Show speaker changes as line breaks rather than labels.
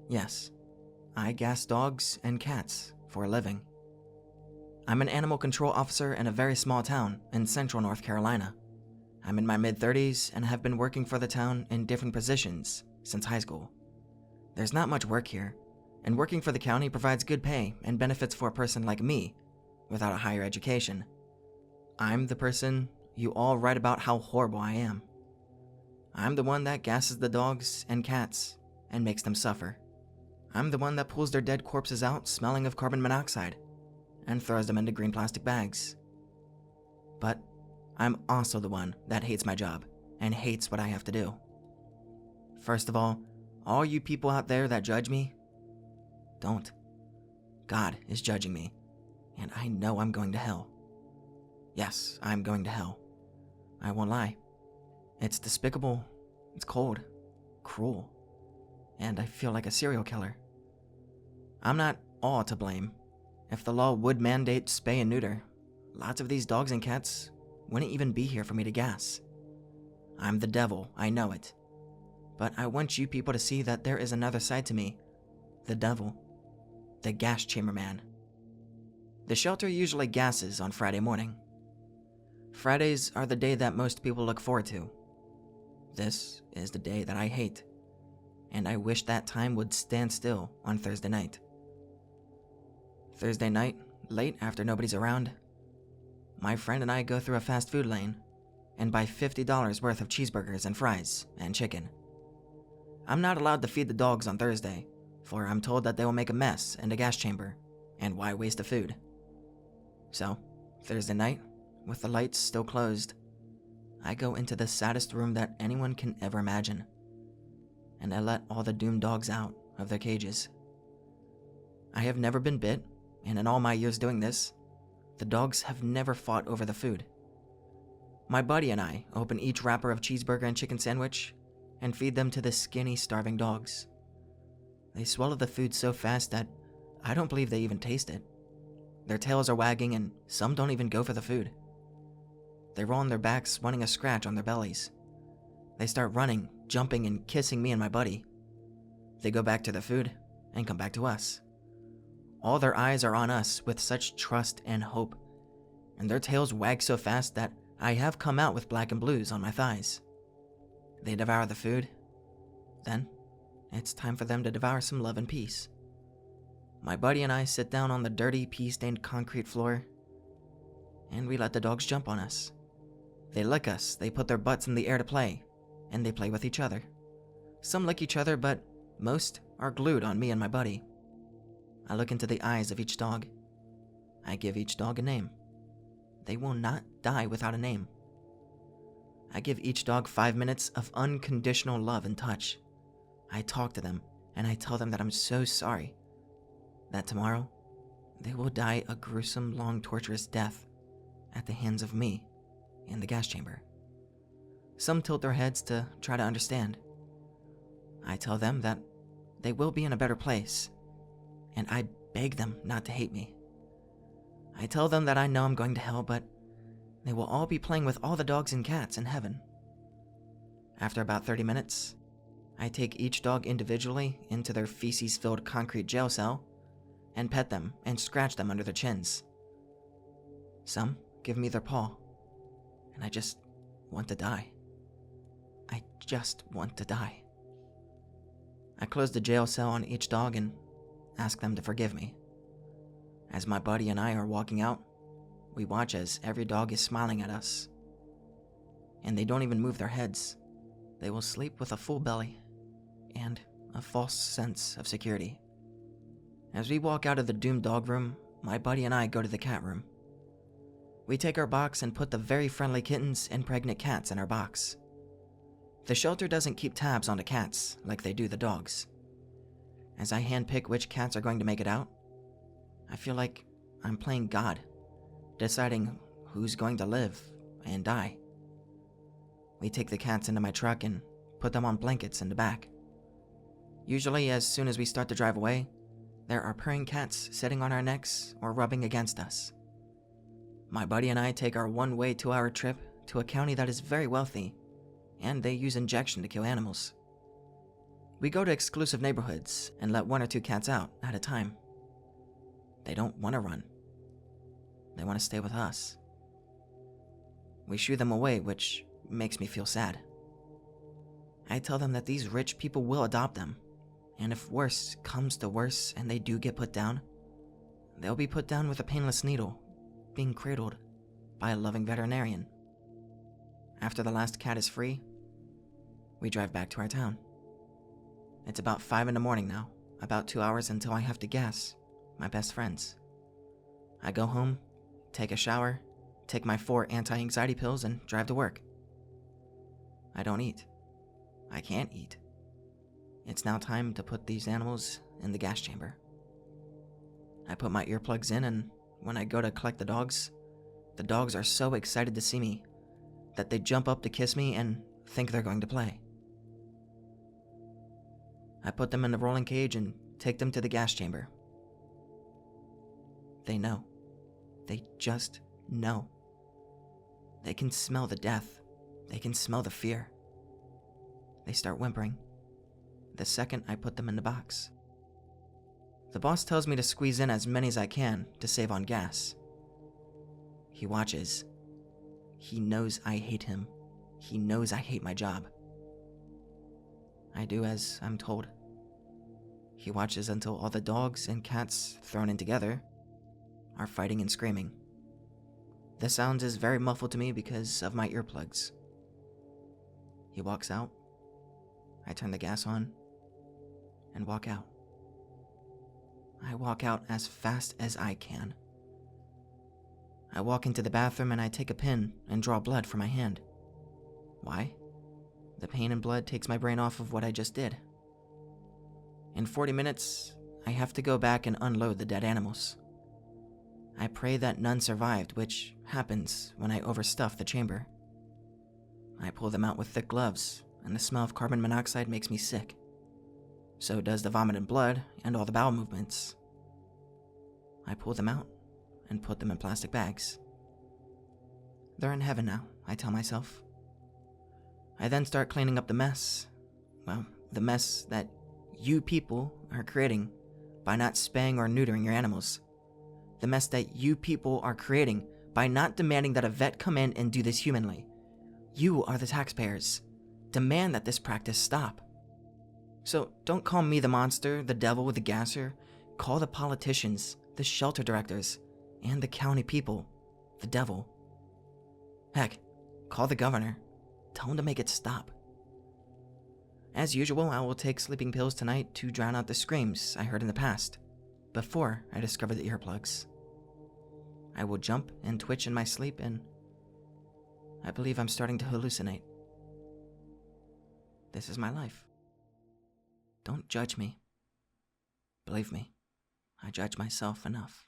Yes, I gas dogs and cats for a living. I'm an animal control officer in a very small town in central North Carolina. I'm in my mid-30s and have been working for the town in different positions since high school. There's not much work here, and working for the county provides good pay and benefits for a person like me without a higher education. I'm the person you all write about how horrible I am. I'm the one that gasses the dogs and cats and makes them suffer. I'm the one that pulls their dead corpses out smelling of carbon monoxide and throws them into green plastic bags. But I'm also the one that hates my job and hates what I have to do. First of all you people out there that judge me, don't. God is judging me, and I know I'm going to hell. Yes, I'm going to hell. I won't lie. It's despicable, it's cold, cruel, and I feel like a serial killer. I'm not all to blame. If the law would mandate spay and neuter, lots of these dogs and cats wouldn't even be here for me to gas. I'm the devil, I know it. But I want you people to see that there is another side to me. The devil. The gas chamber man. The shelter usually gasses on Friday morning. Fridays are the day that most people look forward to. This is the day that I hate, and I wish that time would stand still on Thursday night. Thursday night, late after nobody's around, my friend and I go through a fast food lane and buy $50 worth of cheeseburgers and fries and chicken. I'm not allowed to feed the dogs on Thursday, for I'm told that they will make a mess in the gas chamber, and why waste the food? So, Thursday night, with the lights still closed, I go into the saddest room that anyone can ever imagine, and I let all the doomed dogs out of their cages. I have never been bit, and in all my years doing this, the dogs have never fought over the food. My buddy and I open each wrapper of cheeseburger and chicken sandwich and feed them to the skinny, starving dogs. They swallow the food so fast that I don't believe they even taste it. Their tails are wagging and some don't even go for the food. They roll on their backs, wanting a scratch on their bellies. They start running, jumping, and kissing me and my buddy. They go back to their food and come back to us. All their eyes are on us with such trust and hope, and their tails wag so fast that I have come out with black and blues on my thighs. They devour the food. Then, it's time for them to devour some love and peace. My buddy and I sit down on the dirty, pea-stained concrete floor, and we let the dogs jump on us. They lick us, they put their butts in the air to play, and they play with each other. Some lick each other, but most are glued on me and my buddy. I look into the eyes of each dog. I give each dog a name. They will not die without a name. I give each dog 5 minutes of unconditional love and touch. I talk to them, and I tell them that I'm so sorry, that tomorrow they will die a gruesome, long, torturous death at the hands of me in the gas chamber. Some tilt their heads to try to understand. I tell them that they will be in a better place, and I beg them not to hate me. I tell them that I know I'm going to hell, but they will all be playing with all the dogs and cats in heaven. After about 30 minutes, I take each dog individually into their feces-filled concrete jail cell and pet them and scratch them under their chins. Some give me their paw, and I just want to die. I just want to die. I close the jail cell on each dog and ask them to forgive me. As my buddy and I are walking out, we watch as every dog is smiling at us. And they don't even move their heads. They will sleep with a full belly and a false sense of security. As we walk out of the doomed dog room, my buddy and I go to the cat room. We take our box and put the very friendly kittens and pregnant cats in our box. The shelter doesn't keep tabs on the cats like they do the dogs. As I handpick which cats are going to make it out, I feel like I'm playing God, deciding who's going to live and die. We take the cats into my truck and put them on blankets in the back. Usually, as soon as we start to drive away, there are purring cats sitting on our necks or rubbing against us. My buddy and I take our one-way 2-hour trip to a county that is very wealthy, and they use injection to kill animals. We go to exclusive neighborhoods and let 1 or 2 cats out at a time. They don't want to run. They want to stay with us. We shoo them away, which makes me feel sad. I tell them that these rich people will adopt them, and if worse comes to worse and they do get put down, they'll be put down with a painless needle, being cradled by a loving veterinarian. After the last cat is free, we drive back to our town. It's about 5 in the morning now, about 2 hours until I have to gas my best friends. I go home, take a shower, take my 4 anti-anxiety pills, and drive to work. I don't eat. I can't eat. It's now time to put these animals in the gas chamber. I put my earplugs in, and when I go to collect the dogs are so excited to see me that they jump up to kiss me and think they're going to play. I put them in the rolling cage and take them to the gas chamber. They know. They just know. They can smell the death. They can smell the fear. They start whimpering the second I put them in the box. The boss tells me to squeeze in as many as I can to save on gas. He watches. He knows I hate him. He knows I hate my job. I do as I'm told. He watches until all the dogs and cats thrown in together are fighting and screaming. The sound is very muffled to me because of my earplugs. He walks out. I turn the gas on and walk out. I walk out as fast as I can. I walk into the bathroom and I take a pin and draw blood from my hand. Why? The pain and blood takes my brain off of what I just did. In 40 minutes, I have to go back and unload the dead animals. I pray that none survived, which happens when I overstuff the chamber. I pull them out with thick gloves, and the smell of carbon monoxide makes me sick. So does the vomit and blood and all the bowel movements. I pull them out and put them in plastic bags. They're in heaven now, I tell myself. I then start cleaning up the mess. Well, the mess that you people are creating by not spaying or neutering your animals. The mess that you people are creating by not demanding that a vet come in and do this humanly. You are the taxpayers. Demand that this practice stop. So don't call me the monster, the devil with the gasser. Call the politicians, the shelter directors, and the county people the devil. Heck, call the governor. Tell him to make it stop. As usual, I will take sleeping pills tonight to drown out the screams I heard in the past, before I discovered the earplugs. I will jump and twitch in my sleep, and I believe I'm starting to hallucinate. This is my life. Don't judge me. Believe me, I judge myself enough.